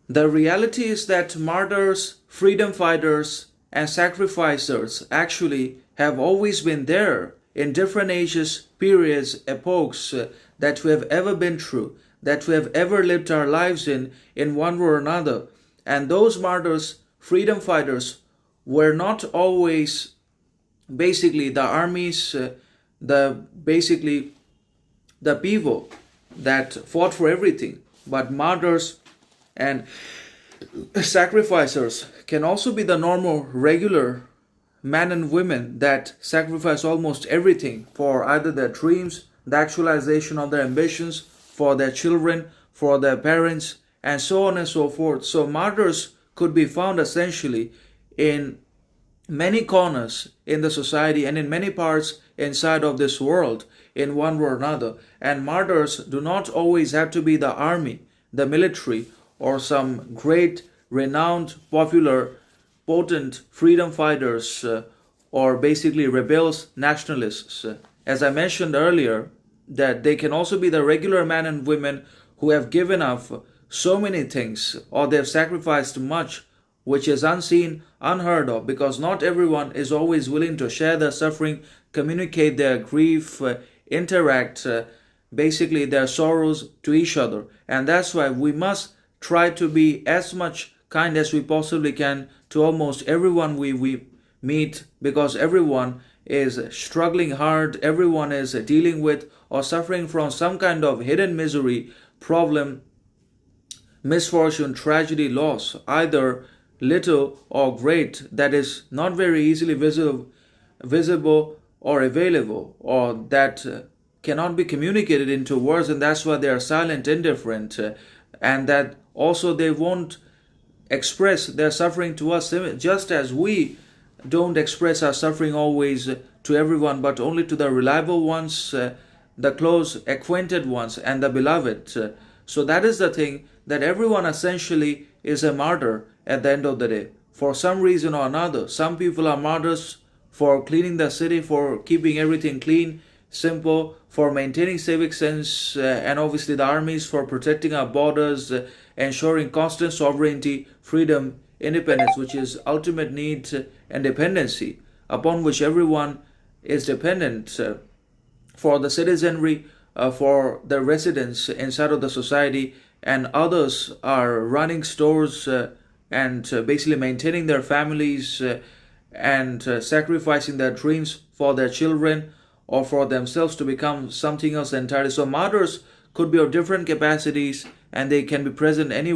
The reality is that martyrs, freedom fighters, and sacrificers actually have always been there in different ages, periods, epochs that we have ever been through, that we have ever lived our lives in one way or another. And those martyrs, freedom fighters, were not always basically the armies, the people that fought for everything. But martyrs and sacrificers can also be the normal, regular men and women that sacrifice almost everything for either their dreams, the actualization of their ambitions, for their children, for their parents, and so on and so forth. So martyrs could be found essentially in many corners in the society and in many parts inside of this world in one way or another. And martyrs do not always have to be the army, the military, or some great, renowned, popular, potent freedom fighters or basically rebels, nationalists. As I mentioned earlier, that they can also be the regular men and women who have given up so many things, or they have sacrificed much which is unseen, unheard of, because not everyone is always willing to share their suffering, communicate their grief, interact basically their sorrows to each other. And that's why we must try to be as much kind as we possibly can to almost everyone we meet, because everyone is struggling hard, everyone is dealing with or suffering from some kind of hidden misery, problem, misfortune, tragedy, loss, either little or great, that is not very easily visible or available, or that cannot be communicated into words, and that's why they are silent, indifferent, and that also they won't express their suffering to us, just as we don't express our suffering always to everyone, but only to the reliable ones, the close acquainted ones, and the beloved. So that is the thing, that everyone essentially is a martyr at the end of the day, for some reason or another. Some people are martyrs for cleaning the city, for keeping everything clean, simple, for maintaining civic sense, and obviously the armies for protecting our borders, ensuring constant sovereignty, freedom, independence, which is ultimate need and dependency upon which everyone is dependent for the citizenry, for the residents inside of the society, and others are running stores and basically maintaining their families and sacrificing their dreams for their children or for themselves to become something else entirely. So martyrs could be of different capacities, and they can be present anywhere.